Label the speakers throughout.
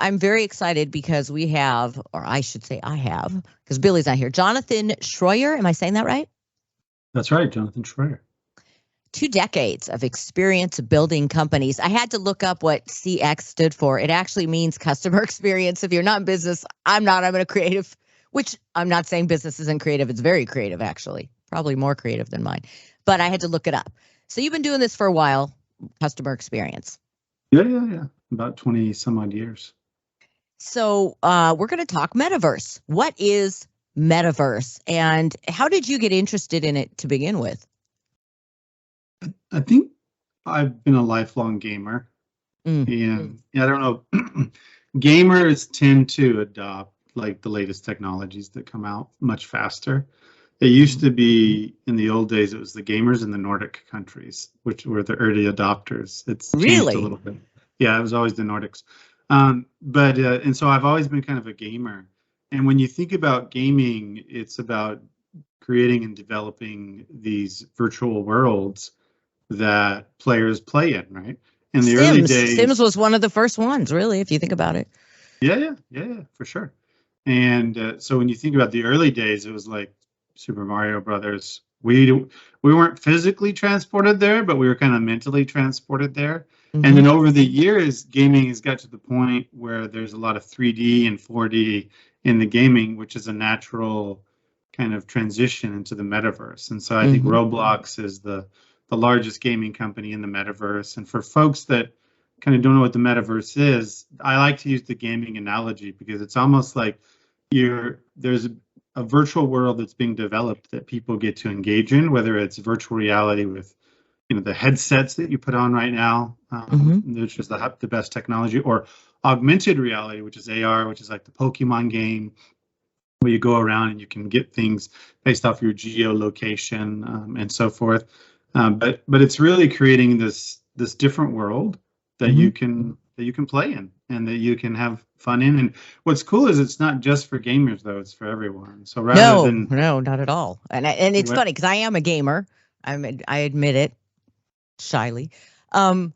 Speaker 1: I'm very excited because we have, or I should say I have, because Billy's not here, Jonathan Shroyer. Am I saying that right?
Speaker 2: That's right, Jonathan Shroyer.
Speaker 1: 2 decades of experience building companies. I had to look up what CX stood for. It actually means customer experience. If you're not in business, I'm not. I'm in a creative, which I'm not saying business isn't creative. It's very creative, actually, probably more creative than mine. But I had to look it up. So you've been doing this for a while, customer experience.
Speaker 2: Yeah. About 20 some odd years.
Speaker 1: So we're going to talk metaverse. What is metaverse, and how did you get interested in it to begin with?
Speaker 2: I think I've been a lifelong gamer, and I don't know, gamers tend to adopt like the latest technologies that come out much faster. It used to be in the old days, it was the gamers in the Nordic countries, which were the early adopters. It's changed a little bit. Yeah, it was always the Nordics. And so I've always been kind of a gamer. And when you think about gaming, it's about creating and developing these virtual worlds that players play in, right? In the early days,
Speaker 1: Sims was one of the first ones, really, if you think about it.
Speaker 2: Yeah, for sure. And so when you think about the early days, it was like Super Mario Brothers. We weren't physically transported there, but we were kind of mentally transported there. Mm-hmm. And then over the years, gaming has got to the point where there's a lot of 3D and 4D in the gaming, which is a natural kind of transition into the metaverse. And so I think Roblox is the largest gaming company in the metaverse. And for folks that kind of don't know what the metaverse is, I like to use the gaming analogy because it's almost like there's a virtual world that's being developed that people get to engage in, whether it's virtual reality with the headsets that you put on right now, which is the best technology, or augmented reality, which is AR, which is like the Pokemon game, where you go around and you can get things based off your geolocation and so forth. But it's really creating this different world that you can play in and that you can have fun in. And what's cool is it's not just for gamers, though; it's for everyone. So
Speaker 1: no, not at all. And it's funny because I am a gamer. I admit it shyly, and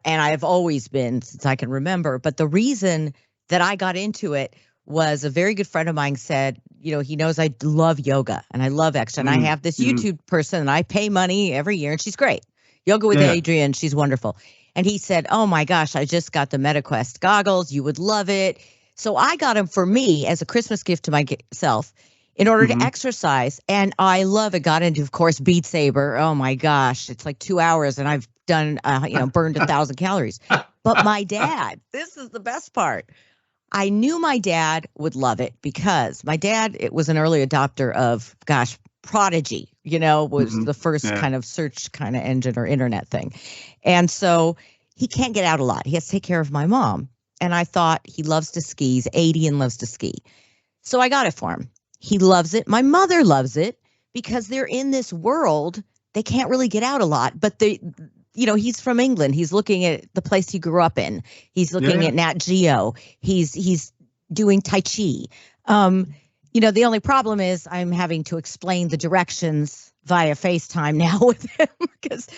Speaker 1: I've always been since I can remember. But the reason that I got into it was a very good friend of mine said, he knows I love yoga and I love extra. And I have this YouTube person and I pay money every year and she's great. Yoga with Adrienne, she's wonderful. And he said, oh my gosh, I just got the MetaQuest goggles. You would love it. So I got them for me as a Christmas gift to myself in order to exercise. And I love it. Got into, of course, Beat Saber. Oh my gosh, it's like 2 hours and I've done, burned 1,000 calories. But my dad, this is the best part. I knew my dad would love it because my dad, it was an early adopter of, Prodigy, was the first kind of search kind of engine or internet thing. And so he can't get out a lot. He has to take care of my mom. And I thought he loves to ski. He's 80 and loves to ski. So I got it for him. He loves it. My mother loves it because they're in this world. They can't really get out a lot, but he's from England. He's looking at the place he grew up in. He's looking at Nat Geo. He's doing Tai Chi. The only problem is I'm having to explain the directions via FaceTime now with him because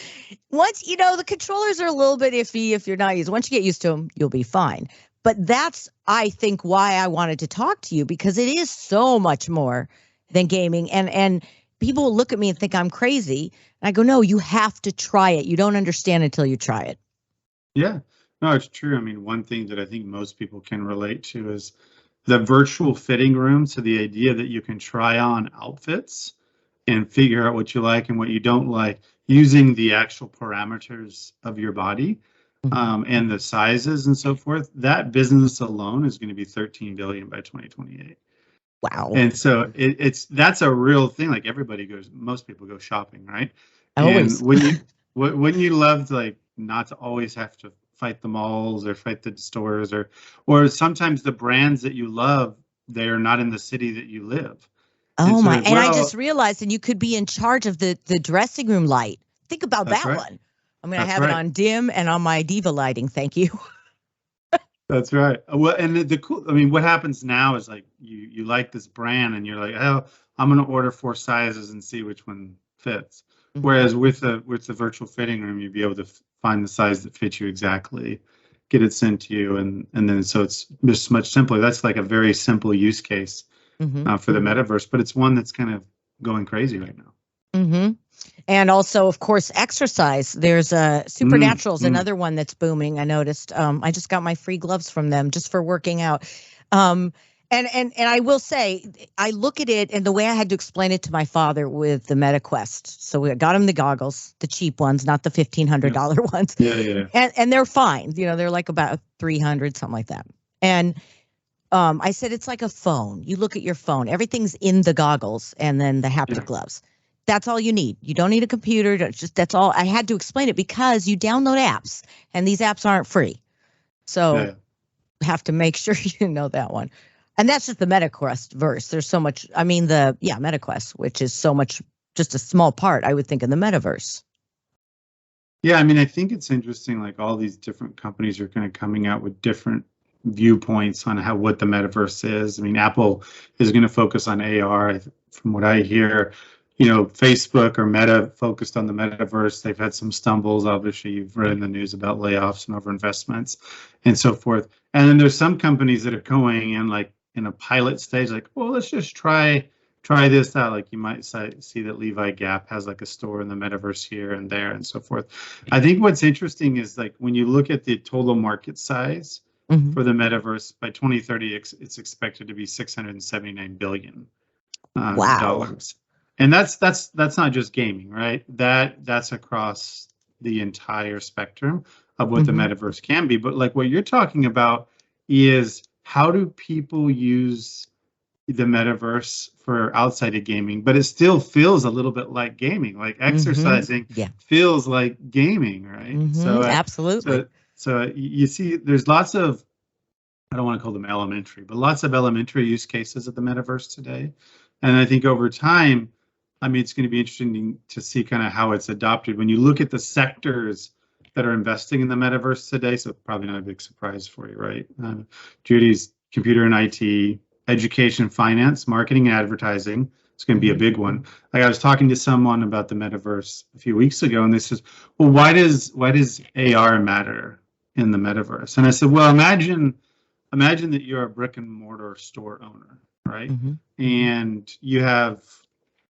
Speaker 1: once, the controllers are a little bit iffy if you're not used. Once you get used to them, you'll be fine. But that's, I think, why I wanted to talk to you because it is so much more than gaming. And people will look at me and think I'm crazy. And I go, no, you have to try it. You don't understand until you try it.
Speaker 2: Yeah, no, it's true. I mean, one thing that I think most people can relate to is the virtual fitting room. So the idea that you can try on outfits and figure out what you like and what you don't like using the actual parameters of your body and the sizes and so forth. That business alone is going to be 13 billion by 2028.
Speaker 1: Wow.
Speaker 2: And so that's a real thing. Like most people go shopping, right?
Speaker 1: Always.
Speaker 2: And when you love like not to always have to fight the malls or fight the stores or sometimes the brands that you love, they are not in the city that you live.
Speaker 1: Oh my! And I just realized, and you could be in charge of the dressing room light. Think about that one. I'm going to have it on dim and on my diva lighting. Thank you.
Speaker 2: That's right. Well, and what happens now is like you like this brand and you're like, oh, I'm going to order 4 sizes and see which one fits. Whereas with the virtual fitting room, you'd be able to find the size that fits you exactly. get it sent to you, and then so it's just much simpler. That's like a very simple use case for the metaverse, but it's one that's kind of going crazy right now.
Speaker 1: And also, of course, exercise. There's Supernatural's another one that's booming. I noticed. I just got my free gloves from them just for working out. And I will say, I look at it, and the way I had to explain it to my father with the MetaQuest. So we got him the goggles, the cheap ones, not the $1,500 ones.
Speaker 2: Yeah.
Speaker 1: And they're fine. You know, they're like about 300, something like that. And I said, it's like a phone. You look at your phone. Everything's in the goggles and then the haptic gloves. That's all you need. You don't need a computer. That's all. I had to explain it because you download apps, and these apps aren't free. So have to make sure you know that one. And that's just the MetaQuest verse. There's so much. I mean, MetaQuest, which is so much, just a small part, I would think, in the metaverse.
Speaker 2: Yeah, I mean, I think it's interesting. Like all these different companies are kind of coming out with different viewpoints on what the metaverse is. I mean, Apple is going to focus on AR, from what I hear. You know, Facebook or Meta focused on the metaverse. They've had some stumbles. Obviously, you've read in the news about layoffs and overinvestments and so forth. And then there's some companies that are going in like in a pilot stage, like, well, let's just try this out. Like you might see that Levi Gap has like a store in the metaverse here and there and so forth. I think what's interesting is like when you look at the total market size for the metaverse by 2030, it's expected to be $679 billion dollars. And that's not just gaming, right? That's across the entire spectrum of what the metaverse can be. But like what you're talking about is how do people use the metaverse for outside of gaming, but it still feels a little bit like gaming, like exercising feels like gaming, right? So
Speaker 1: absolutely.
Speaker 2: So you see, there's lots of, I don't want to call them elementary, but lots of elementary use cases of the metaverse today. And I think over time, I mean, it's going to be interesting to see kind of how it's adopted. When you look at the sectors that are investing in the metaverse today, so probably not a big surprise for you, right? Judy's computer and IT, education, finance, marketing, and advertising. It's going to be a big one. Like I was talking to someone about the metaverse a few weeks ago, and they says, "Well, why does AR matter in the metaverse?" And I said, "Well, imagine that you're a brick and mortar store owner, right? And you have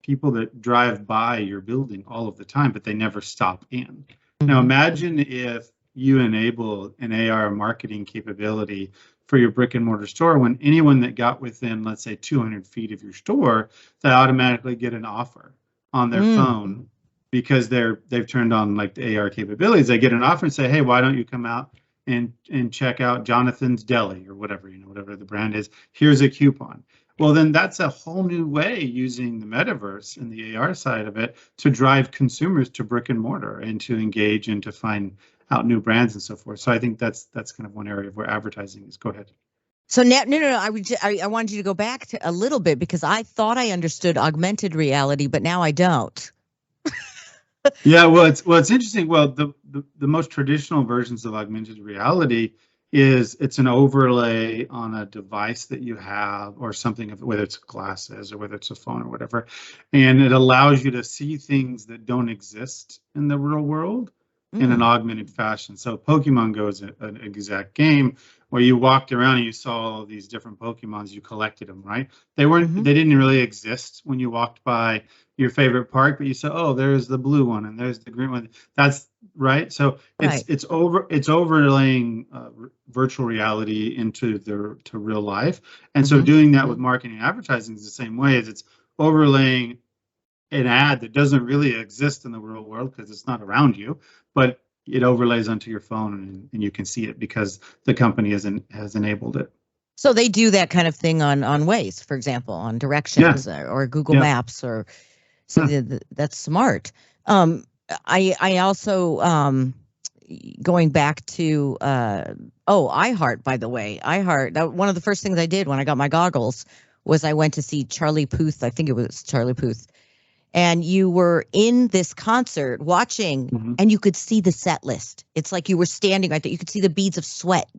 Speaker 2: people that drive by your building all of the time, but they never stop in. Now imagine if you enable an AR marketing capability for your brick and mortar store, when anyone that got within, let's say, 200 feet of your store, they automatically get an offer on their phone because they've turned on like the AR capabilities. They get an offer and say, hey, why don't you come out and check out Jonathan's Deli or whatever, whatever the brand is. Here's a coupon. Well, then that's a whole new way using the metaverse and the AR side of it to drive consumers to brick and mortar and to engage and to find out new brands and so forth. So I think that's kind of one area where advertising is. Go ahead.
Speaker 1: So now, no. I wanted you to go back to a little bit because I thought I understood augmented reality, but now I don't.
Speaker 2: Yeah, well, it's interesting. Well, the most traditional versions of augmented reality is it's an overlay on a device that you have or something, whether it's glasses or whether it's a phone or whatever, and it allows you to see things that don't exist in the real world in an augmented fashion. So Pokemon Go is an exact game where you walked around and you saw all these different Pokemons, you collected them, right? They didn't really exist when you walked by your favorite park, but you said, oh, there's the blue one and there's the green one. That's right. So it's overlaying virtual reality into real life. And so doing that with marketing and advertising is the same way, as it's overlaying an ad that doesn't really exist in the real world because it's not around you, but it overlays onto your phone and you can see it because the company has enabled it.
Speaker 1: So they do that kind of thing on Waze, for example, on directions or Google Maps, or that's smart. I also going back to iHeart, by the way, iHeart. One of the first things I did when I got my goggles was I went to see Charlie Puth. I think it was Charlie Puth. And you were in this concert watching, and you could see the set list. It's like you were standing right there. You could see the beads of sweat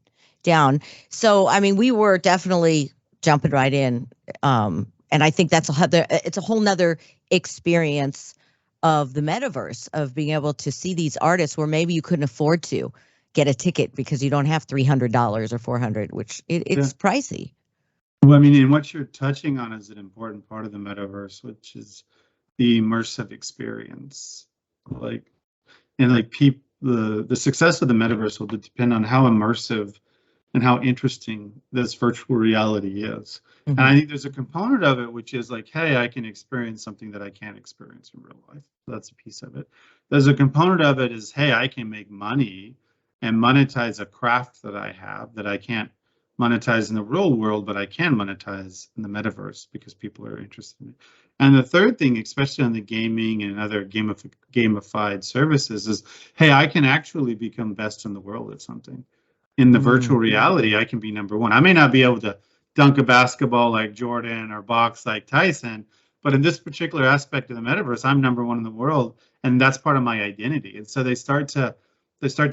Speaker 1: down. So, I mean, we were definitely jumping right in. And I think it's a whole nother experience of the metaverse, of being able to see these artists where maybe you couldn't afford to get a ticket because you don't have $300 or $400, which it's pricey.
Speaker 2: Well, I mean, and what you're touching on is an important part of the metaverse, which is the immersive experience. Like, and like the success of the metaverse will depend on how immersive and how interesting this virtual reality is. And I think there's a component of it which is like, hey, I can experience something that I can't experience in real life. That's a piece of it. There's a component of it is, hey, I can make money and monetize a craft that I have that I can't monetize in the real world, but I can monetize in the metaverse because people are interested in it. And the third thing, especially on the gaming and other gamified services, is, hey, I can actually become best in the world at something. In the virtual reality, I can be number one. I may not be able to dunk a basketball like Jordan or box like Tyson, but in this particular aspect of the metaverse, I'm number one in the world, and that's part of my identity. And so they start to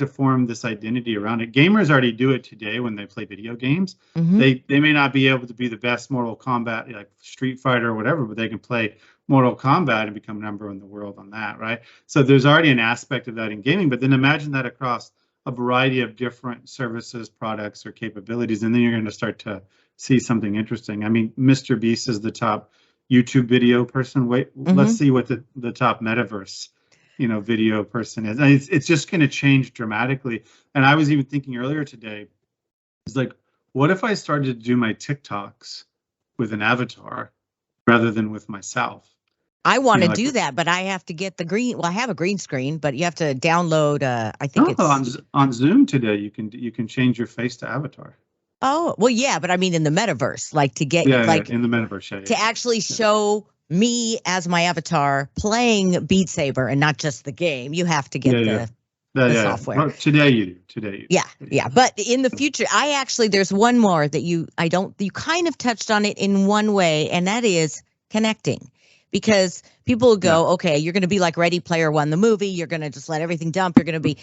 Speaker 2: form this identity around it. Gamers already do it today when they play video games. They may not be able to be the best Mortal Kombat, like Street Fighter or whatever, but they can play Mortal Kombat and become number one in the world on that, right? So there's already an aspect of that in gaming, but then imagine that across a variety of different services, products, or capabilities, and then you're going to start to see something interesting. I mean, Mr. Beast is the top YouTube video person. Wait, let's see what the top metaverse, video person is. And it's just going to change dramatically. And I was even thinking earlier today, it's like, what if I started to do my TikToks with an avatar rather than with myself?
Speaker 1: I want to do that, but I have to get the green. Well, I have a green screen, but you have to download. I think it's
Speaker 2: on Zoom today. You can change your face to avatar.
Speaker 1: Oh, well, yeah, but I mean in the metaverse, like to get
Speaker 2: in the metaverse,
Speaker 1: to actually show me as my avatar playing Beat Saber and not just the game. You have to get the software.
Speaker 2: Well, today you do.
Speaker 1: Yeah. But in the future, there's one more that you kind of touched on it in one way, and that is connecting. Because people will go, okay, you're going to be like Ready Player One, the movie. You're going to just let everything dump. You're going to be,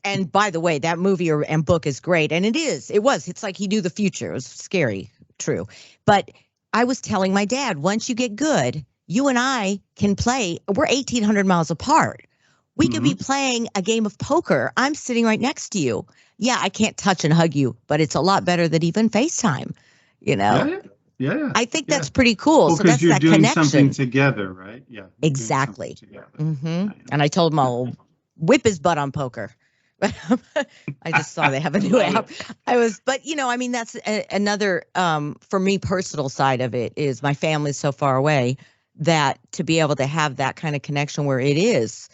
Speaker 1: and by the way, that movie and book is great. And it's like he knew the future. It was scary, true. But I was telling my dad, once you get good, you and I can play. We're 1,800 miles apart. We could be playing a game of poker. I'm sitting right next to you. Yeah, I can't touch and hug you, but it's a lot better than even FaceTime,
Speaker 2: Yeah.
Speaker 1: I think that's pretty cool.
Speaker 2: Well,
Speaker 1: so that's
Speaker 2: you're
Speaker 1: that
Speaker 2: doing
Speaker 1: connection.
Speaker 2: Something together, right? Yeah.
Speaker 1: Exactly. And I told him I'll whip his butt on poker. I just saw they have a new app. That's another, for me, personal side of it is my family's so far away that to be able to have that kind of connection where it is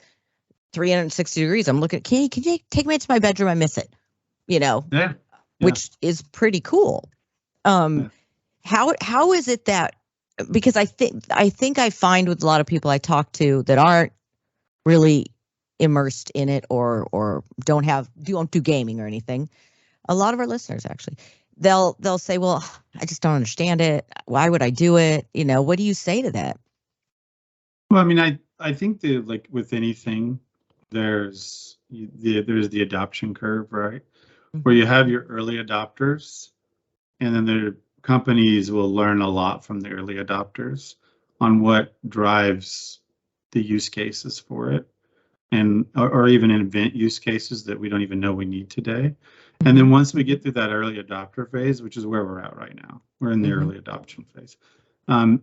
Speaker 1: 360 degrees. I'm looking, can you take me to my bedroom? I miss it, which is pretty cool. How is it that, because I think I find with a lot of people I talk to that aren't really immersed in it or don't do gaming or anything, a lot of our listeners actually, they'll say, well, I just don't understand it. Why would I do it? What do you say to that?
Speaker 2: Well, I mean, I think that, like with anything, there's the adoption curve, right? Where you have your early adopters, and then the companies will learn a lot from the early adopters on what drives the use cases for it, and or even invent use cases that we don't even know we need today. And then once we get through that early adopter phase, which is where we're at right now, we're in the early adoption phase.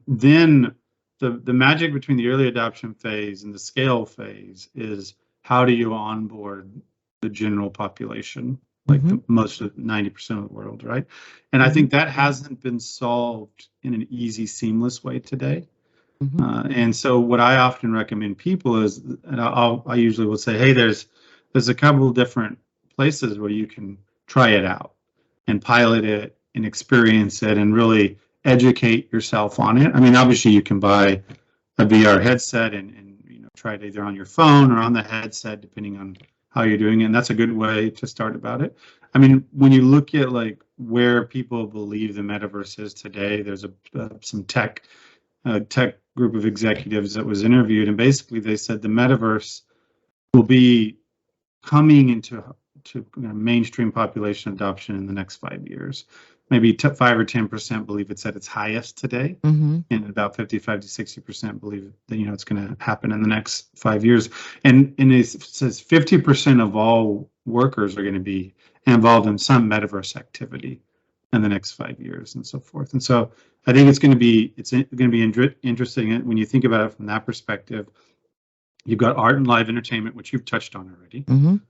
Speaker 2: Then the magic between the early adoption phase and the scale phase is, how do you onboard the general population, like most of 90% of the world, right? And I think that hasn't been solved in an easy, seamless way today. And so what I often recommend people is, and I usually will say, hey, there's a couple of different places where you can try it out and pilot it and experience it and really educate yourself on it. I mean, obviously you can buy a VR headset and try it either on your phone or on the headset, depending on how you're doing it. And that's a good way to start about it. I mean, when you look at like where people believe the metaverse is today, there's some tech group of executives that was interviewed, and basically they said the metaverse will be coming into mainstream population adoption in the next 5 years. Maybe 5 or 10% believe it's at its highest today, and about 55 to 60% believe that it's going to happen in the next 5 years. And it says 50% of all workers are going to be involved in some metaverse activity in the next 5 years and so forth. And so I think it's going to be interesting when you think about it from that perspective. You've got art and live entertainment, which you've touched on already.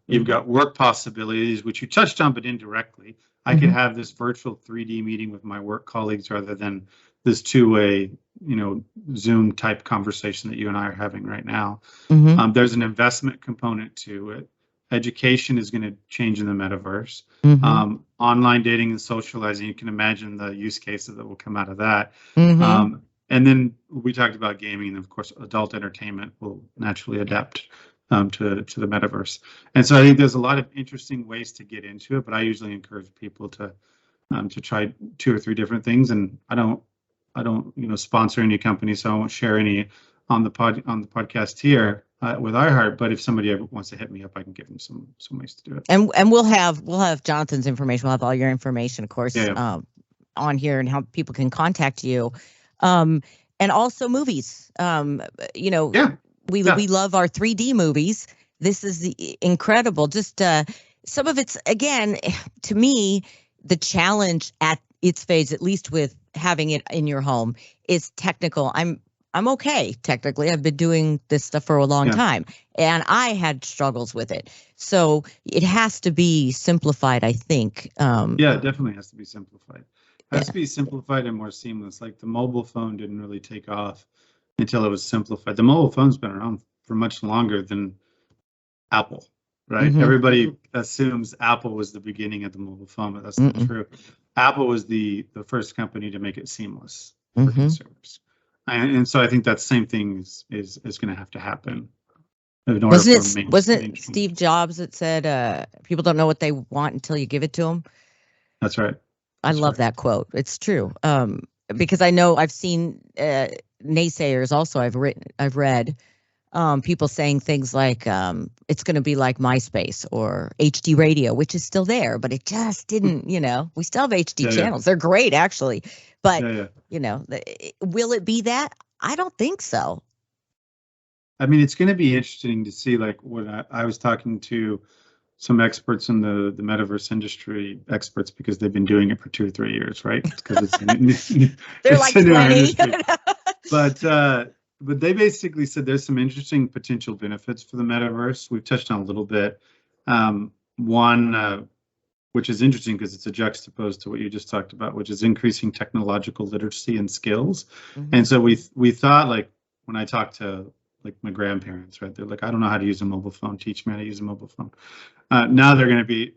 Speaker 2: You've got work possibilities, which you touched on, but indirectly. I could have this virtual 3D meeting with my work colleagues rather than this two-way, Zoom type conversation that you and I are having right now. There's an investment component to it. Education is going to change in the metaverse. Online dating and socializing, you can imagine the use cases that will come out of that. And then we talked about gaming, and of course, adult entertainment will naturally adapt to the metaverse. And so I think there's a lot of interesting ways to get into it, but I usually encourage people to try 2 or 3 different things. And I don't sponsor any company, so I won't share any on the podcast here with iHeart. But if somebody ever wants to hit me up, I can give them some ways to do it.
Speaker 1: And we'll have Jonathan's information. We'll have all your information, of course, on here, and how people can contact you. And also movies. We love our 3D movies. This is incredible. Just some of it's, again, to me, the challenge at its phase, at least with having it in your home, is technical. I'm okay technically. I've been doing this stuff for a long time, and I had struggles with it. So it has to be simplified, I think.
Speaker 2: It definitely has to be simplified. It has to be simplified and more seamless. Like the mobile phone didn't really take off until it was simplified. The mobile phone's been around for much longer than Apple, right? Everybody assumes Apple was the beginning of the mobile phone, but that's not true. Apple was the first company to make it seamless for consumers. And so I think that same thing is going to have to happen.
Speaker 1: Wasn't Steve Jobs that said, people don't know what they want until you give it to them?
Speaker 2: That's right.
Speaker 1: I love that quote. It's true. Because I know I've seen naysayers also. I've read people saying things like it's going to be like MySpace or HD radio, which is still there, but it just didn't, we still have HD channels. They're great, actually. But, will it be that? I don't think so.
Speaker 2: I mean, it's going to be interesting to see, like, when I was talking to some experts in the metaverse industry, experts because they've been doing it for 2 or 3 years, right? Because it's
Speaker 1: they're like 20.
Speaker 2: But they basically said there's some interesting potential benefits for the metaverse. We've touched on a little bit. One, which is interesting because it's a juxtaposed to what you just talked about, which is increasing technological literacy and skills. And so we thought, like, when I talked to like my grandparents, right? They're like, I don't know how to use a mobile phone. Teach me how to use a mobile phone. Now they're going to be,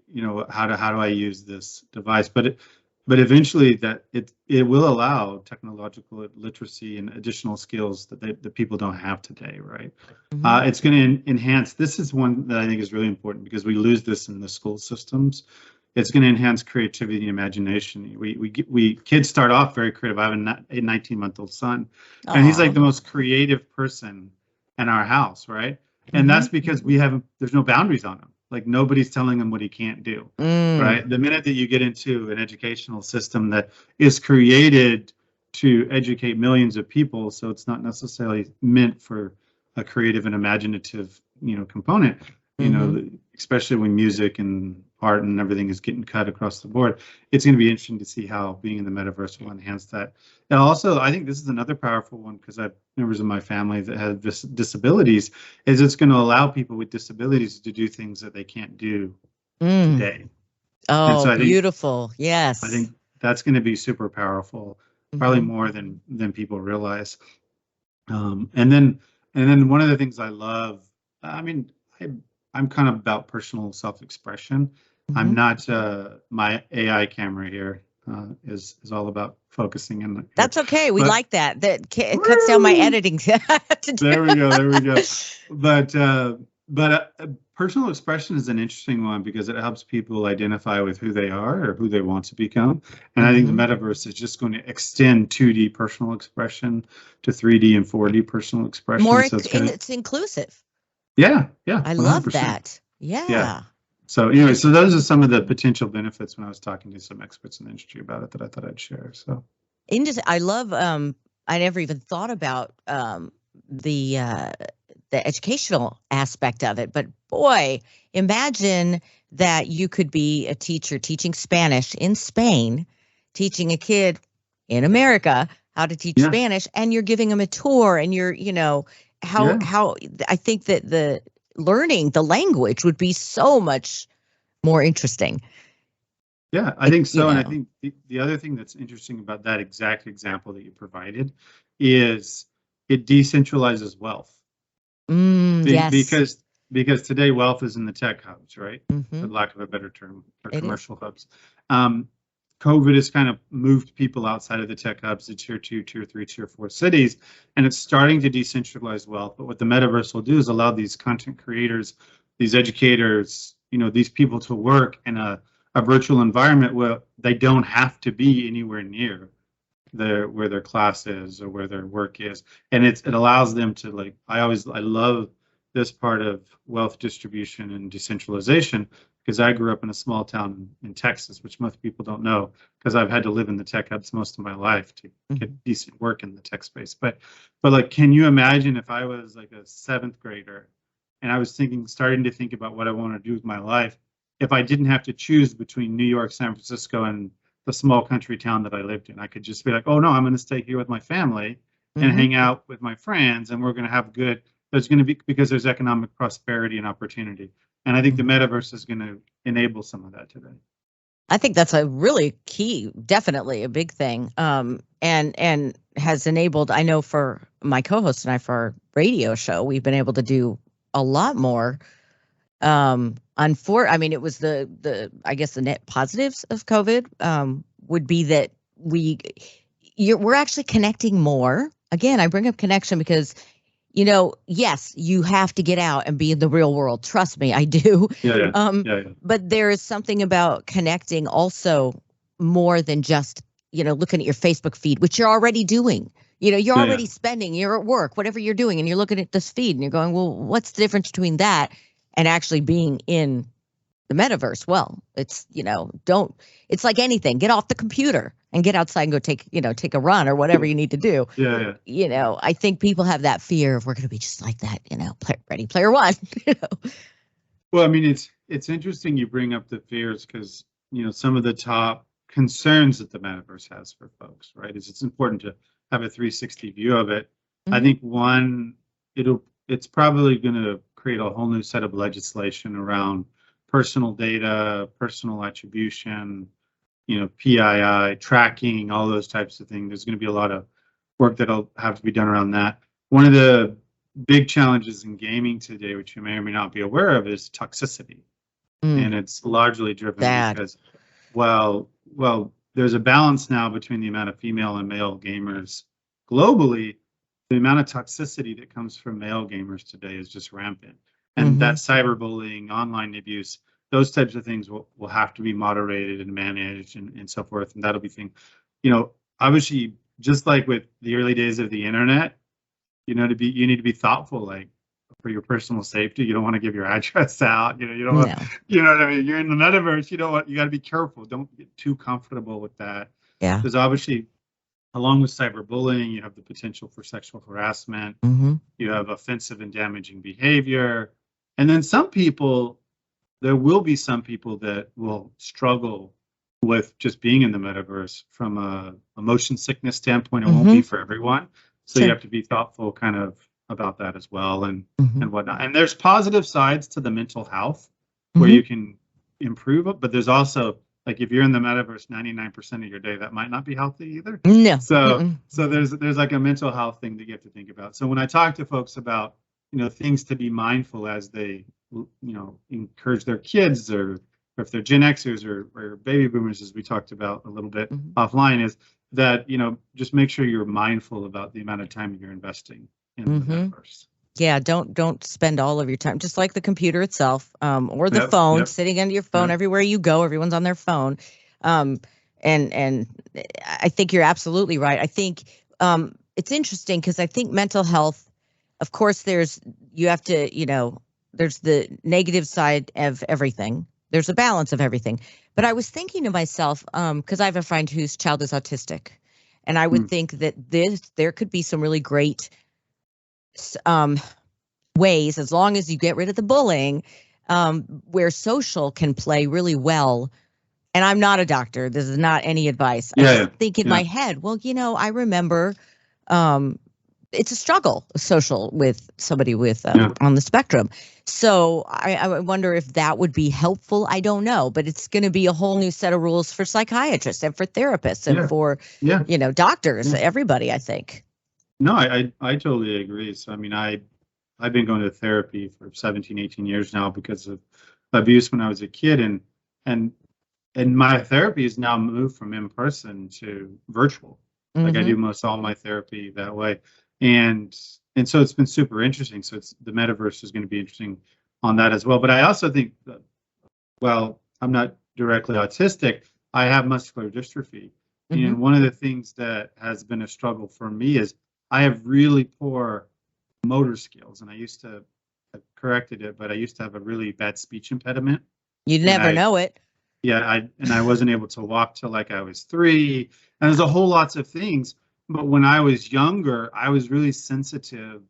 Speaker 2: how do I use this device? But eventually that it will allow technological literacy and additional skills that people don't have today, right? It's going to enhance. This is one that I think is really important because we lose this in the school systems. It's going to enhance creativity and imagination. We kids start off very creative. I have a 19-month-old son, and he's like the most creative person in our house, right? And that's because there's no boundaries on him. Like nobody's telling him what he can't do, right? The minute that you get into an educational system that is created to educate millions of people, so it's not necessarily meant for a creative and imaginative, component, especially when music and art and everything is getting cut across the board, it's going to be interesting to see how being in the metaverse will enhance that. And also, I think this is another powerful one because I have members of my family that have disabilities, is it's going to allow people with disabilities to do things that they can't do today.
Speaker 1: Oh, so beautiful. Yes.
Speaker 2: I think that's going to be super powerful, probably more than people realize. And then one of the things I love, I'm kind of about personal self-expression. I'm not my AI camera here is all about focusing in.
Speaker 1: That's okay. We like that. That cuts down my editing.
Speaker 2: There we go. But personal expression is an interesting one because it helps people identify with who they are or who they want to become. And I think the metaverse is just going to extend 2D personal expression to 3D and 4D personal expression.
Speaker 1: It's inclusive.
Speaker 2: Yeah.
Speaker 1: I 100%. Love that. Yeah.
Speaker 2: So anyway, so those are some of the potential benefits when I was talking to some experts in the industry about it that I thought I'd share. So
Speaker 1: I love I never even thought about the the educational aspect of it. But boy, imagine that you could be a teacher teaching Spanish in Spain, teaching a kid in America how to teach Spanish, and you're giving them a tour, and you're, how I think that the learning the language would be so much more interesting.
Speaker 2: Yeah, I think so. And I think the other thing that's interesting about that exact example that you provided is it decentralizes wealth.
Speaker 1: Yes.
Speaker 2: Because today wealth is in the tech hubs, right?
Speaker 1: Mm-hmm.
Speaker 2: For lack of a better term, or commercial hubs. COVID has kind of moved people outside of the tech hubs to tier 2, tier 3, tier 4 cities, and it's starting to decentralize wealth. But what the metaverse will do is allow these content creators, these educators, these people to work in a virtual environment where they don't have to be anywhere near where their class is or where their work is, and it allows them to, like, I love this part of wealth distribution and decentralization, because I grew up in a small town in Texas, which most people don't know, because I've had to live in the tech hubs most of my life to get decent work in the tech space. But like, can you imagine if I was like a 7th grader and I was starting to think about what I want to do with my life, if I didn't have to choose between New York, San Francisco, and the small country town that I lived in? I could just be like, oh no, I'm going to stay here with my family and hang out with my friends, and we're going to have there's going to be, because there's economic prosperity and opportunity. And I think the metaverse is going to enable some of that today.
Speaker 1: I think that's a really key, definitely a big thing, and has enabled, I know for my co-host and I, for our radio show, we've been able to do a lot more. I mean, it was the I guess the net positives of COVID would be that we're actually connecting more. Again, I bring up connection because, yes, you have to get out and be in the real world. Trust me, I do. But there is something about connecting also more than just, looking at your Facebook feed, which you're already doing. You're already spending, you're at work, whatever you're doing, and you're looking at this feed and you're going, well, what's the difference between that and actually being in the metaverse? Well, it's, it's like anything. Get off the computer and get outside and go take a run or whatever you need to do. I think people have that fear of, we're going to be just like that, Ready Player One.
Speaker 2: Well, I mean, it's interesting you bring up the fears, because, some of the top concerns that the metaverse has for folks, right, is it's important to have a 360 view of it. I think one, it's probably going to create a whole new set of legislation around personal data, personal attribution, PII, tracking, all those types of things. There's going to be a lot of work that'll have to be done around that. One of the big challenges in gaming today, which you may or may not be aware of, is toxicity. And it's largely driven because, well, there's a balance now between the amount of female and male gamers globally. The amount of toxicity that comes from male gamers today is just rampant. And that cyberbullying, online abuse, those types of things will have to be moderated and managed and so forth. And that'll be thing, obviously, just like with the early days of the internet, you need to be thoughtful, like, for your personal safety. You don't want to give your address out. You don't want, what I mean? You're in the metaverse. You got to be careful. Don't get too comfortable with that.
Speaker 1: Yeah.
Speaker 2: There's obviously, along with cyberbullying, you have the potential for sexual harassment. You have offensive and damaging behavior. And then there will be some people that will struggle with just being in the metaverse from a motion sickness standpoint. It won't be for everyone. So you have to be thoughtful kind of about that as well, and whatnot. And there's positive sides to the mental health where you can improve it, but there's also, like, if you're in the metaverse 99% of your day, that might not be healthy either.
Speaker 1: No.
Speaker 2: So there's like a mental health thing that you have to think about. So when I talk to folks about, things to be mindful as they, encourage their kids, or if they're Gen Xers or baby boomers, as we talked about a little bit offline, is that, just make sure you're mindful about the amount of time you're investing in the metaverse.
Speaker 1: Yeah, don't spend all of your time, just like the computer itself, or the phone, sitting under your phone everywhere you go. Everyone's on their phone. And I think you're absolutely right. I think it's interesting because I think mental health, of course, there's the negative side of everything. There's a balance of everything. But I was thinking to myself, because I have a friend whose child is autistic, and I would think that there could be some really great ways, as long as you get rid of the bullying, where social can play really well. And I'm not a doctor. This is not any advice. I just think in my head, well, I remember it's a struggle social with somebody with on the spectrum. So I wonder if that would be helpful. I don't know, but it's going to be a whole new set of rules for psychiatrists and for therapists and for doctors, everybody, I think.
Speaker 2: No, I totally agree. So I mean, I've been going to therapy for 17, 18 years now because of abuse when I was a kid, and my therapy has now moved from in person to virtual. Like I do most all my therapy that way. And so it's been super interesting. So the metaverse is going to be interesting on that as well. But I also think that, well, I'm not directly autistic. I have muscular dystrophy. And one of the things that has been a struggle for me is I have really poor motor skills. And I used to have corrected it, but I used to have a really bad speech impediment.
Speaker 1: You'd never know it.
Speaker 2: Yeah, I wasn't able to walk till like I was 3. And there's a whole lots of things. But when I was younger, I was really sensitive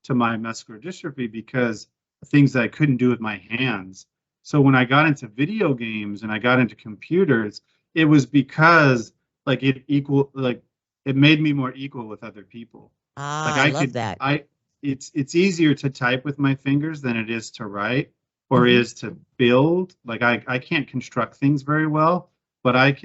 Speaker 2: to my muscular dystrophy because of things that I couldn't do with my hands. So when I got into video games and I got into computers, it was because it made me more equal with other people.
Speaker 1: I love that.
Speaker 2: It's easier to type with my fingers than it is to write or is to build. Like I can't construct things very well, but I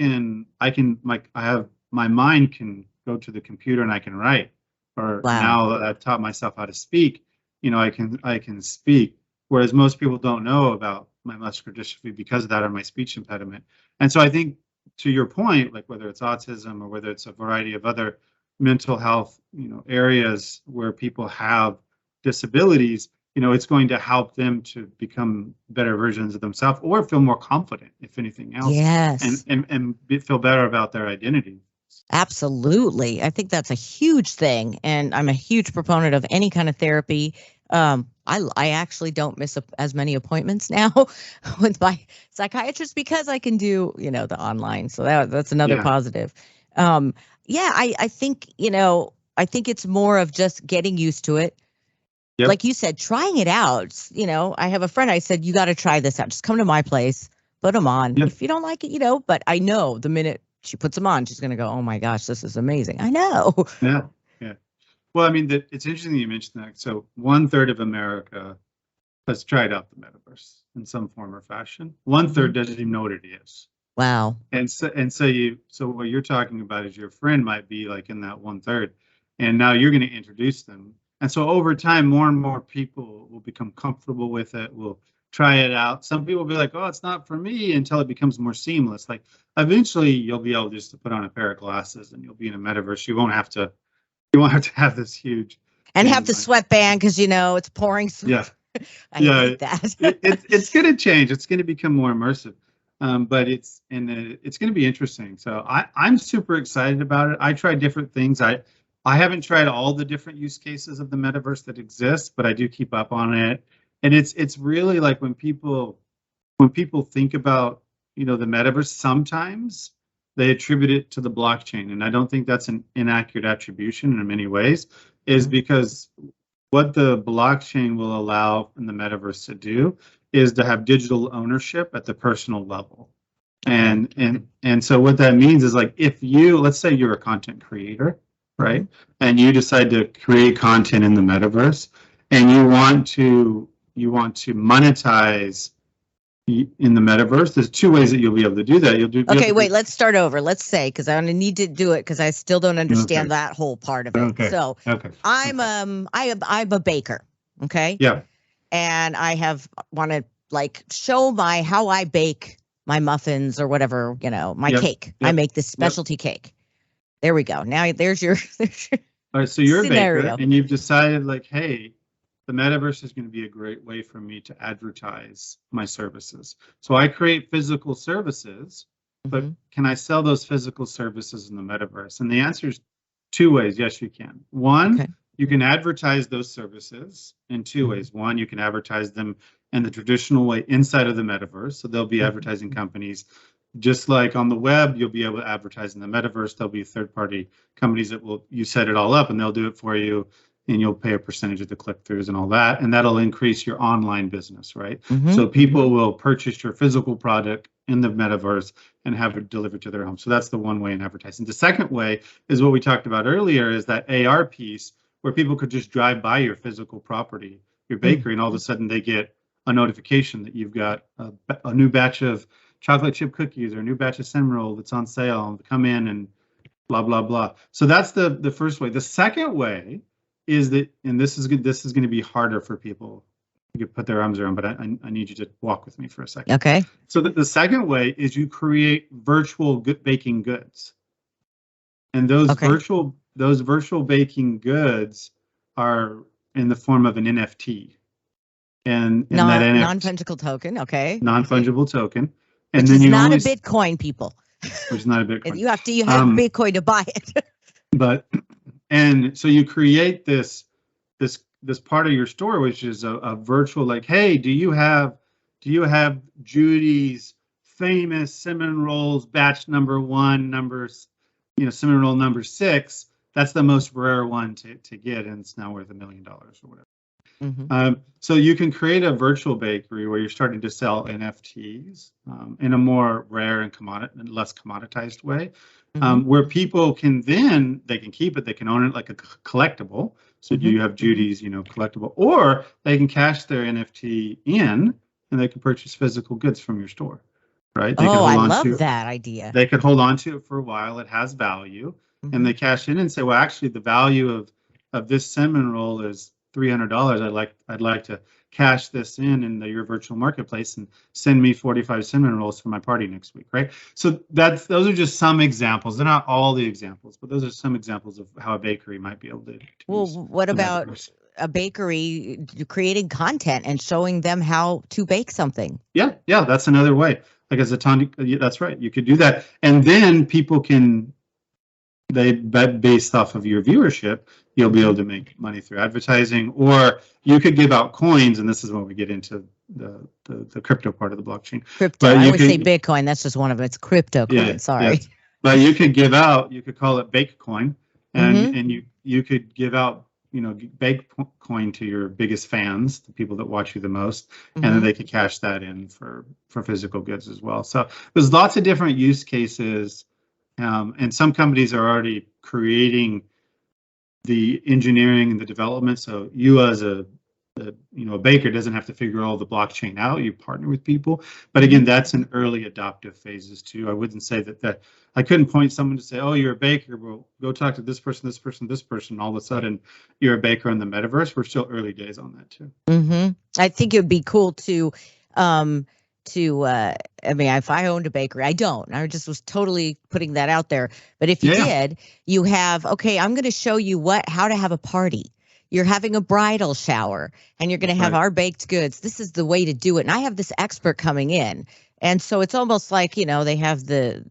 Speaker 2: have my mind can go to the computer and I can write. Or now that I've taught myself how to speak, I can speak. Whereas most people don't know about my muscular dystrophy because of that or my speech impediment. And so I think to your point, like whether it's autism or whether it's a variety of other mental health, areas where people have disabilities, it's going to help them to become better versions of themselves or feel more confident, if anything else.
Speaker 1: Yes.
Speaker 2: And feel better about their identity.
Speaker 1: Absolutely. I think that's a huge thing. And I'm a huge proponent of any kind of therapy. I actually don't miss as many appointments now with my psychiatrist because I can do, the online. So that's another positive. I think, I think it's more of just getting used to it. Yep. Like you said, trying it out. I have a friend, I said, you got to try this out. Just come to my place, put them on. Yep. If you don't like it, but I know the minute she puts them on, she's going to go, oh my gosh, this is amazing. I know.
Speaker 2: Yeah. Well, I mean, it's interesting that you mentioned that. So 1/3 of America has tried out the metaverse in some form or fashion. 1/3 doesn't even know what it is.
Speaker 1: Wow.
Speaker 2: And so what you're talking about is your friend might be like in that 1/3, and now you're going to introduce them. And so over time, more and more people will become comfortable with it. Will try it out. Some people will be like, oh, it's not for me, until it becomes more seamless. Like eventually you'll be able just to put on a pair of glasses and you'll be in a metaverse. You won't have to have this huge
Speaker 1: and have the sweatband because it's pouring sweat. I hate that.
Speaker 2: It's going to change. It's going to become more immersive. But it's going to be interesting. So I'm super excited about it. I tried different things. I haven't tried all the different use cases of the metaverse that exist, but I do keep up on it. And it's really like when people think about the metaverse, sometimes they attribute it to the blockchain, and I don't think that's an inaccurate attribution in many ways. Is because what the blockchain will allow in the metaverse to do is to have digital ownership at the personal level, and so what that means is like if let's say you're a content creator, right, and you decide to create content in the metaverse, and you want to monetize in the metaverse. There's 2 ways that you'll be able to do that.
Speaker 1: Okay, wait, let's start over. Let's say, because I'm going to need to do it because I still don't understand that whole part of it. Okay. So I'm a baker. Okay.
Speaker 2: Yeah.
Speaker 1: And I want to show how I bake my muffins or whatever, my cake. Yep. I make this specialty cake. There we go. Now there's your
Speaker 2: all right. So you're scenario. A baker and you've decided hey, the metaverse is going to be a great way for me to advertise my services. So I create physical services, but can I sell those physical services in the metaverse? And the answer is 2 ways. Yes, you can. One, you can advertise those services in 2 ways. One, you can advertise them in the traditional way inside of the metaverse. So there'll be advertising companies. Just like on the web, you'll be able to advertise in the metaverse. There'll be third-party companies that you set it all up and they'll do it for you. and you'll pay a percentage of the click-throughs and all that, and that'll increase your online business, right?
Speaker 1: Mm-hmm.
Speaker 2: So people will purchase your physical product in the metaverse and have it delivered to their home. So that's the one way in advertising. The second way is what we talked about earlier, is that AR piece where people could just drive by your physical property, your bakery, and all of a sudden they get a notification that you've got a new batch of chocolate chip cookies or a new batch of cinnamon roll that's on sale. Come in and blah, blah, blah. So that's the first way. The second way is that, and this is good, this is going to be harder for people to put their arms around, but I need you to walk with me for a second.
Speaker 1: Okay.
Speaker 2: So the second way is you create virtual baking goods. And those virtual baking goods are in the form of an NFT. And that NFT,
Speaker 1: non-fungible token, okay.
Speaker 2: Non-fungible token. And
Speaker 1: which
Speaker 2: then
Speaker 1: is
Speaker 2: you
Speaker 1: not
Speaker 2: only,
Speaker 1: a Bitcoin, people.
Speaker 2: Which is not a Bitcoin.
Speaker 1: You have Bitcoin to buy it.
Speaker 2: And so you create this part of your store, which is a virtual, like, hey, do you have Judy's famous cinnamon rolls batch number 1, cinnamon roll number 6? That's the most rare one to get, and it's now worth $1 million or whatever.
Speaker 1: Mm-hmm.
Speaker 2: So you can create a virtual bakery where you're starting to sell NFTs in a more rare and less commoditized way, where people can they can keep it, they can own it like a collectible. So you have Judy's, collectible, or they can cash their NFT in and they can purchase physical goods from your store, right? They
Speaker 1: I love that idea.
Speaker 2: They could hold on to it for a while. It has value, and they cash in and say, well, actually, the value of this cinnamon roll is $300. I'd like to cash this in your virtual marketplace and send me 45 cinnamon rolls for my party next week, right? So those are just some examples. They're not all the examples, but those are some examples of how a bakery might be able to use
Speaker 1: what about a bakery creating content and showing them how to bake something?
Speaker 2: Yeah, that's another way. Like as a that's right. You could do that, and then people can. Based off of your viewership, you'll be able to make money through advertising, or you could give out coins, and this is when we get into the crypto part of the blockchain.
Speaker 1: Crypto. I always say Bitcoin. That's just one of its crypto coin. Yeah, sorry. Yeah.
Speaker 2: But you could give out. You could call it Bake Coin, and you could give out Bake Coin to your biggest fans, the people that watch you the most, and then they could cash that in for physical goods as well. So there's lots of different use cases. And some companies are already creating the engineering and the development. So you as a baker doesn't have to figure all the blockchain out. You partner with people. But again, that's in early adoptive phases too. I wouldn't say that I couldn't point someone to say, oh, you're a baker. Well, go talk to this person, this person, this person. All of a sudden, you're a baker in the metaverse. We're still early days on that too.
Speaker 1: I think it would be cool to if I owned a bakery, I don't. I just was totally putting that out there. But if you did, you have, I'm going to show you how to have a party. You're having a bridal shower and you're going to have our baked goods. This is the way to do it. And I have this expert coming in. And so it's almost like, they have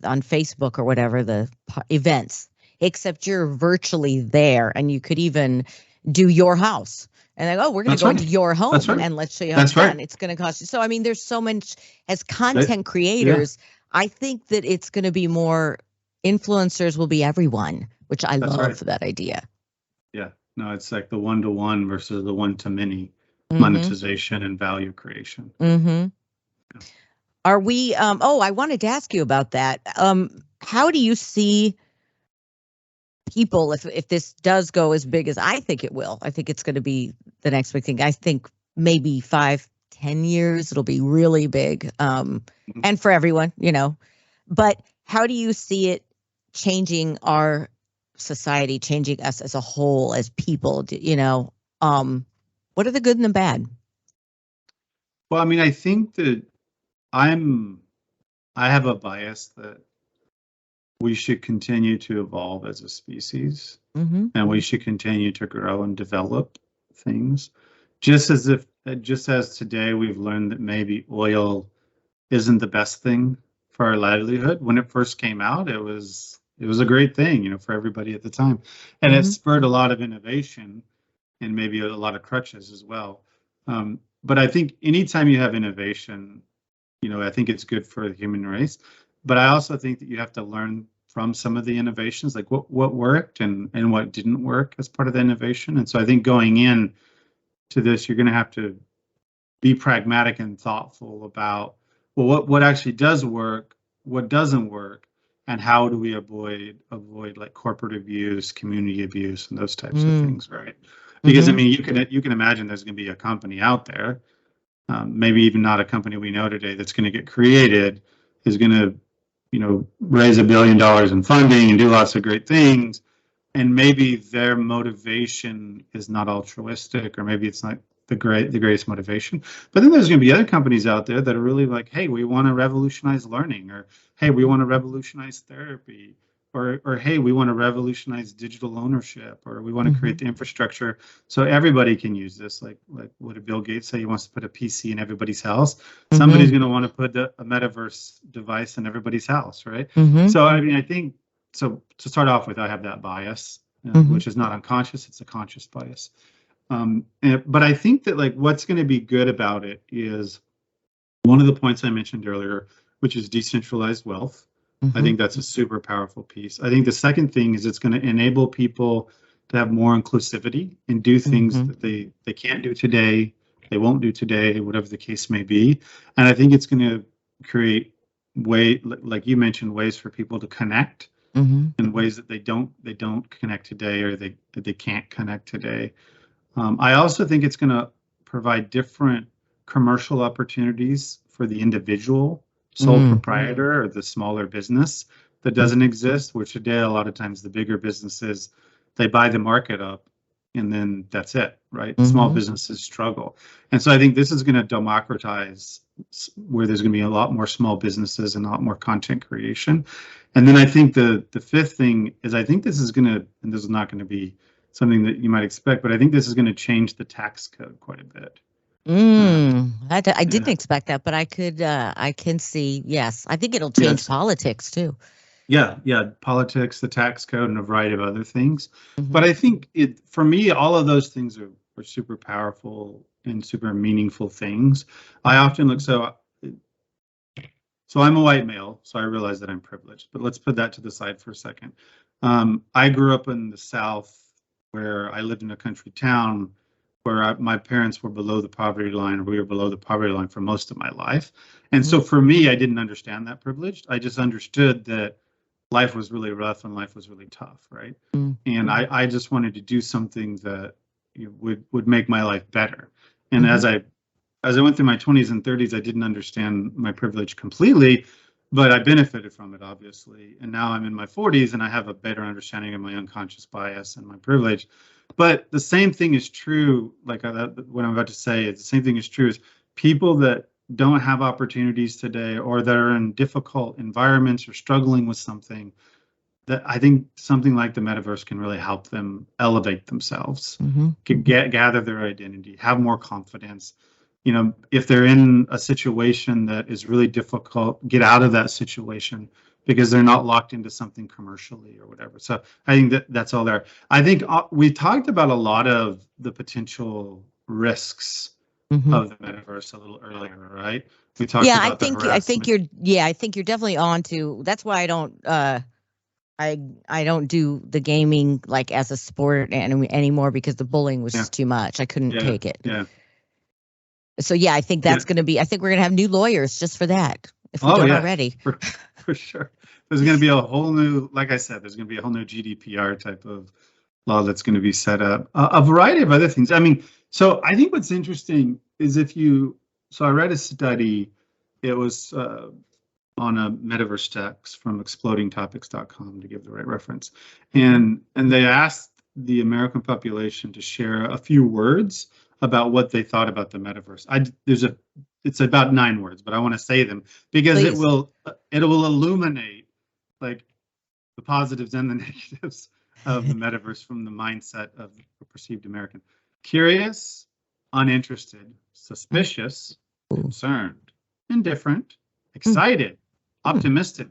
Speaker 1: on Facebook or whatever, the events, except you're virtually there and you could even do your house. And they go, we're going to go into your home and let's show you how it's done. It's going to cost you. So, there's so much as content creators. I think that it's going to be more influencers will be everyone, which I love that idea. Yeah.
Speaker 2: No, it's like the one-to-one versus the one-to-many monetization and value creation.
Speaker 1: Are we, I wanted to ask you about that. How do you see people, if this does go as big as I think it will? I think it's going to be the next big thing. I think maybe 5-10 years it'll be really big, and for everyone, but how do you see it changing our society, changing us as a whole, as people? What are the good and the bad?
Speaker 2: Well, I think that I have a bias that we should continue to evolve as a species, and we should continue to grow and develop things. Just as today we've learned that maybe oil isn't the best thing for our livelihood. When it first came out, it was a great thing, for everybody at the time, and it spurred a lot of innovation and maybe a lot of crutches as well. But I think anytime you have innovation, I think it's good for the human race. But I also think that you have to learn from some of the innovations, like what worked and what didn't work as part of the innovation. And so I think going in to this, you're going to have to be pragmatic and thoughtful about, well, what actually does work, what doesn't work, and how do we avoid like corporate abuse, community abuse, and those types of things, right? Because I mean, you can imagine there's going to be a company out there, maybe even not a company we know today, that's going to get created, is going to, raise $1 billion in funding and do lots of great things, and maybe their motivation is not altruistic, or maybe it's not the greatest motivation. But then there's going to be other companies out there that are really like, hey, we want to revolutionize learning, or hey, we want to revolutionize therapy, or hey, we want to revolutionize digital ownership, or we want to create the infrastructure so everybody can use this. Like what did Bill Gates say? He wants to put a PC in everybody's house. Somebody's going to want to put a metaverse device in everybody's house, right? So I mean, I think, so to start off with, I have that bias, which is not unconscious, it's a conscious bias. But I think that like what's going to be good about it is one of the points I mentioned earlier, which is decentralized wealth. I think that's a super powerful piece. I think the second thing is it's going to enable people to have more inclusivity and do things that they can't do today, they won't do today, whatever the case may be. And I think it's going to create like you mentioned, ways for people to connect in ways that they don't connect today, or they can't connect today. I also think it's going to provide different commercial opportunities for the individual sole proprietor or the smaller business that doesn't exist, which today a lot of times the bigger businesses, they buy the market up and then that's it, right? Small businesses struggle. And so I think this is going to democratize where there's going to be a lot more small businesses and a lot more content creation. And then I think the fifth thing is, I think this is going to, and this is not going to be something that you might expect, but I think this is going to change the tax code quite a bit.
Speaker 1: I didn't expect that, but I can see, yes. I think it'll change politics too.
Speaker 2: Yeah, politics, the tax code, and a variety of other things. But I think for me, all of those things are super powerful and super meaningful things. I often look, so I'm a white male, so I realize that I'm privileged, but let's put that to the side for a second. I grew up in the South, where I lived in a country town where my parents were below the poverty line, or we were below the poverty line for most of my life. And so for me, I didn't understand that privilege. I just understood that life was really rough and life was really tough, right? And I just wanted to do something that would make my life better. And as I went through my 20s and 30s, I didn't understand my privilege completely, but I benefited from it, obviously. And now I'm in my 40s and I have a better understanding of my unconscious bias and my privilege. But the same thing is true, like what I'm about to say, is the same thing is true as people that don't have opportunities today, or that are in difficult environments or struggling with something, that I think something like the metaverse can really help them elevate themselves, can gather their identity, have more confidence. If they're in a situation that is really difficult, get out of that situation because they're not locked into something commercially or whatever. So I think that's all there. I think we talked about a lot of the potential risks of the metaverse a little earlier, right? We talked about
Speaker 1: I think you're definitely on to. That's why I don't I don't do the gaming like as a sport anymore, because the bullying was just too much. I couldn't take it. So I think that's going to be. I think we're going to have new lawyers just for that, if we don't already.
Speaker 2: For sure. There's going to be a whole new, like I said, there's going to be a whole new GDPR type of law that's going to be set up. A variety of other things. I mean, so I think what's interesting is so I read a study. It was on a metaverse text from explodingtopics.com, to give the right reference. And they asked the American population to share a few words about what they thought about the metaverse. It's about 9 words, but I want to say them because it will illuminate like the positives and the negatives of the metaverse from the mindset of a perceived American. Curious, uninterested, suspicious, concerned, indifferent, excited, optimistic,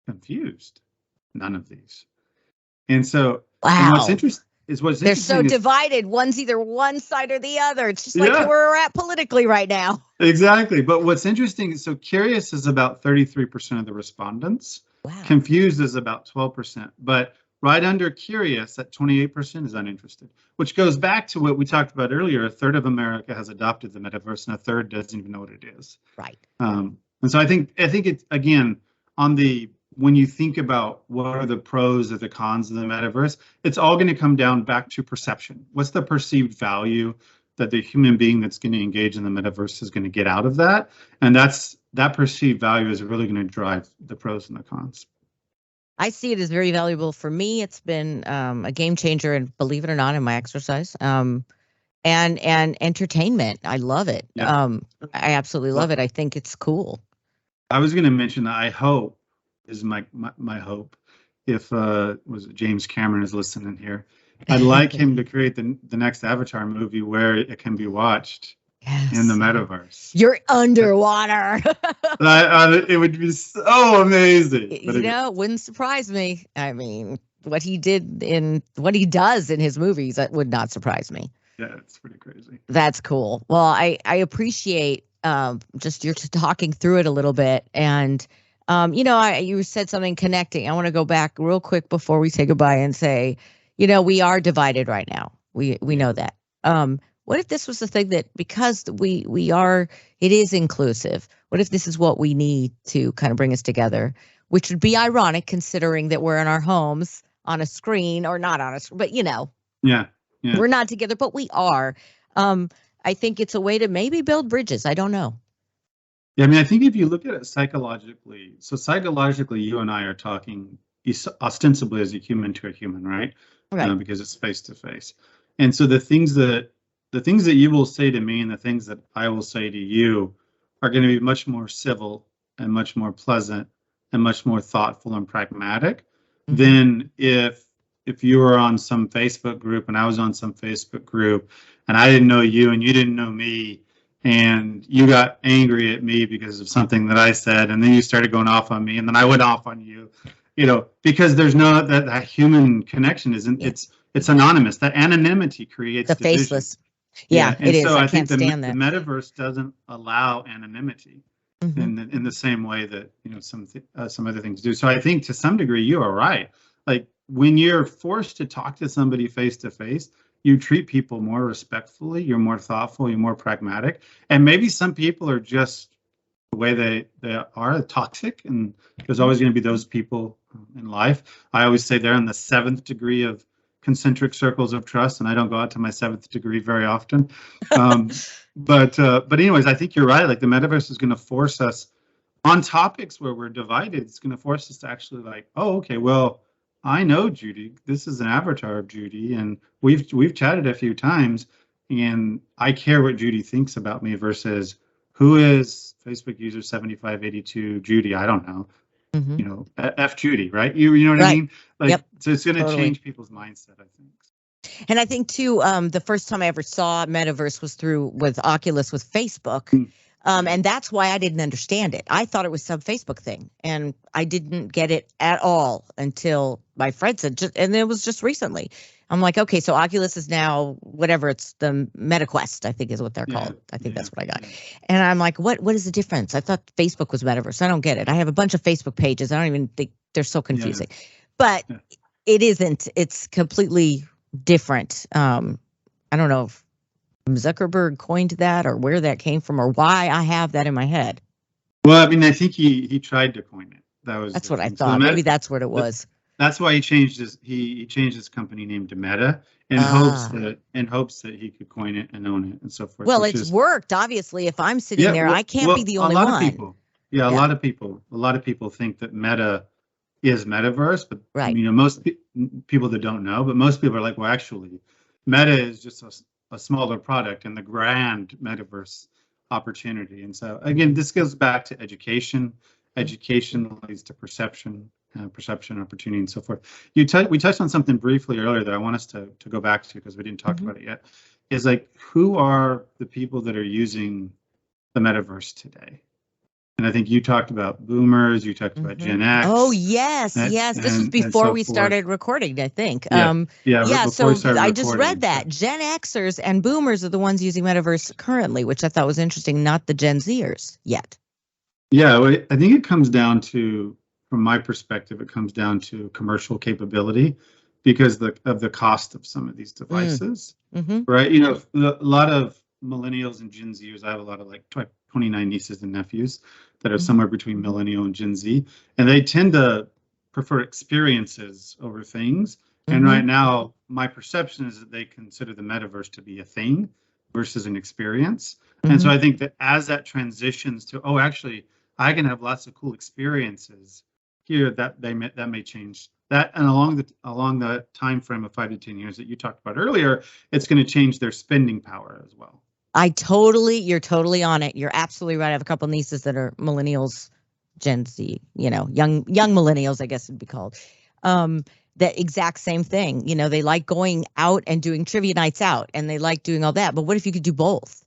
Speaker 2: confused. None of these. And so, and what's interesting is
Speaker 1: they're so divided. One's either one side or the other. It's just like where we're at politically right now.
Speaker 2: Exactly. But what's interesting is, so curious is about 33% of the respondents,
Speaker 1: Wow.
Speaker 2: Confused is about 12%, but right under curious at 28% is uninterested, which goes back to what we talked about earlier. A third of America has adopted the metaverse and a third doesn't even know what it is.
Speaker 1: Right.
Speaker 2: And so I think it's, again, when you think about what are the pros or the cons of the metaverse, it's all going to come down back to perception. What's the perceived value that the human being that's going to engage in the metaverse is going to get out of that? And that perceived value is really going to drive the pros and the cons.
Speaker 1: I see it as very valuable for me. It's been a game changer, and believe it or not, in my exercise. And entertainment. I love it.
Speaker 2: Yeah.
Speaker 1: I absolutely love it. I think it's cool.
Speaker 2: I was going to mention that I hope is my hope. If was it James Cameron is listening here, I'd like him to create the next Avatar movie where it can be watched in the metaverse.
Speaker 1: You're underwater.
Speaker 2: It would be so amazing.
Speaker 1: It wouldn't surprise me. I mean, what he does in his movies, that would not surprise me.
Speaker 2: Yeah, it's pretty crazy.
Speaker 1: That's cool. Well, I appreciate just you're talking through it a little bit, and you said something connecting. I want to go back real quick before we say goodbye and say, we are divided right now. We know that. What if this was the thing that, because it is inclusive, what if this is what we need to kind of bring us together, which would be ironic considering that we're in our homes on a screen, or not on a screen, but
Speaker 2: Yeah.
Speaker 1: we're not together, but we are. I think it's a way to maybe build bridges. I don't know.
Speaker 2: Yeah, I mean, I think if you look at it psychologically, you and I are talking ostensibly as a human to a human, right?
Speaker 1: Right.
Speaker 2: Because it's face to face. And so the things that you will say to me and the things that I will say to you are going to be much more civil and much more pleasant and much more thoughtful and pragmatic than if you were on some Facebook group and I was on some Facebook group and I didn't know you and you didn't know me, and you got angry at me because of something that I said, and then you started going off on me, and then I went off on you, because there's no that human connection isn't. It's anonymous. That anonymity creates
Speaker 1: the
Speaker 2: division.
Speaker 1: Faceless. Yeah,
Speaker 2: and
Speaker 1: it is.
Speaker 2: So
Speaker 1: I
Speaker 2: think
Speaker 1: can't stand that.
Speaker 2: The metaverse doesn't allow anonymity in the same way that some other things do. So I think to some degree you are right. Like when you're forced to talk to somebody face to face, you treat people more respectfully, you're more thoughtful, you're more pragmatic. And maybe some people are just the way they are toxic, and there's always going to be those people in life. I always say they're in the 7th degree of concentric circles of trust, and I don't go out to my 7th degree very often. But anyways, I think you're right. Like the metaverse is going to force us on topics where we're divided. It's going to force us to actually oh, okay, well, I know Judi. This is an avatar of Judi, and we've chatted a few times, and I care what Judi thinks about me versus who is Facebook user 7582 Judi. I don't know. F Judi, right? You know what I mean? So it's going to change people's mindset, I think.
Speaker 1: And I think too, the first time I ever saw Metaverse was with Oculus with Facebook. And that's why I didn't understand it. I thought it was some Facebook thing, and I didn't get it at all until my friend said, and it was just recently. I'm like, okay, so Oculus is now whatever, it's the MetaQuest, I think is what they're called. I think that's what I got. And I'm like, what is the difference? I thought Facebook was Metaverse. I don't get it. I have a bunch of Facebook pages. I don't even think they're so confusing. But it isn't. It's completely different. I don't know if Zuckerberg coined that or where that came from or why I have that in my head.
Speaker 2: Well, I mean, I think he tried to coin it. That's
Speaker 1: what I thought. So maybe that's what it was.
Speaker 2: That's why he changed his company name to Meta in hopes that he could coin it and own it and so forth.
Speaker 1: Well, it's worked. Obviously, if I'm sitting there, I can't be the only one.
Speaker 2: A lot of people think that Meta is Metaverse, but most people that don't know, but most people are like, well, actually, Meta is just a smaller product in the grand Metaverse opportunity. And so again, this goes back to education. Education leads to perception, opportunity, and so forth. We touched on something briefly earlier that I want us to go back to because we didn't talk about it yet. Is who are the people that are using the Metaverse today? And I think you talked about boomers, you talked about Gen X.
Speaker 1: Oh, yes. This was before we started recording, I think. So I just read that. Gen Xers and boomers are the ones using Metaverse currently, which I thought was interesting, not the Gen Zers yet.
Speaker 2: Yeah, I think it comes down to from my perspective, it comes down to commercial capability because of the cost of some of these devices, right? You know, a lot of millennials and Gen Zers, I have a lot of like 29 nieces and nephews that are somewhere between millennial and Gen Z, and they tend to prefer experiences over things. And right now, my perception is that they consider the metaverse to be a thing versus an experience. And so I think that as that transitions to, oh, actually, I can have lots of cool experiences here, that may change that. And along the time frame of 5 to 10 years that you talked about earlier, it's going to change their spending power as well.
Speaker 1: You're totally on it. You're absolutely right. I have a couple of nieces that are millennials, Gen Z, you know, young millennials, I guess it'd be called. That exact same thing. You know, they like going out and doing trivia nights out, and they like doing all that. But what if you could do both?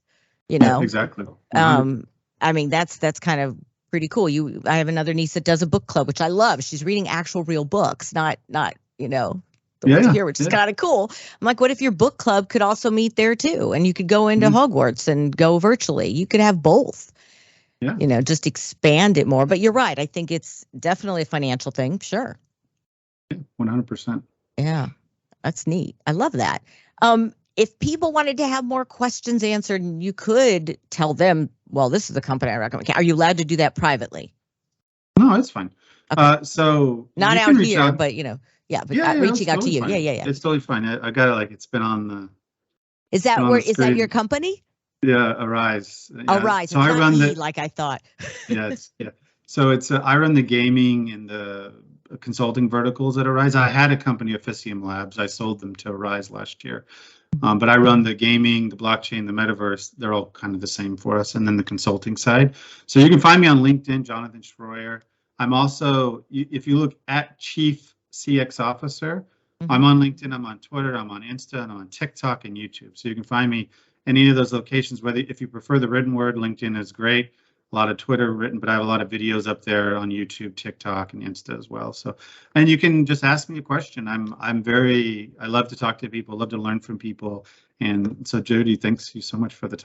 Speaker 1: You know,
Speaker 2: exactly.
Speaker 1: I mean, that's kind of pretty cool. I have another niece that does a book club, which I love. She's reading actual real books, not you know, the ones here, which is kind of cool. I'm like, what if your book club could also meet there too, and you could go into Hogwarts and go virtually? You could have both. Yeah. You know, just expand it more. But you're right. I think it's definitely a financial thing. Sure.
Speaker 2: 100%.
Speaker 1: Yeah, that's neat. I love that. If people wanted to have more questions answered, you could tell them, well, this is the company I recommend. Are you allowed to do that privately?
Speaker 2: No, it's fine. Okay. So
Speaker 1: not out here, but you know, but reaching out to you.
Speaker 2: Fine.
Speaker 1: Yeah.
Speaker 2: It's totally fine. I got it. Like, it's been on the.
Speaker 1: Is that your company?
Speaker 2: Yeah, Arise. Yeah.
Speaker 1: Arise. So I run like I thought.
Speaker 2: Yeah. So it's I run the gaming and the consulting verticals at Arise. I had a company, Officium Labs. I sold them to Arise last year. But I run the gaming, the blockchain, the metaverse. They're all kind of the same for us. And then the consulting side. So you can find me on LinkedIn, Jonathan Shroyer. I'm also, if you look at Chief CX Officer, I'm on LinkedIn, I'm on Twitter, I'm on Insta, and I'm on TikTok and YouTube. So you can find me in any of those locations. Whether if you prefer the written word, LinkedIn is great. A lot of Twitter written, but I have a lot of videos up there on YouTube, TikTok, and Insta as well. So, and you can just ask me a question. I love to talk to people, love to learn from people. And so, Judi, thanks you so much for the time.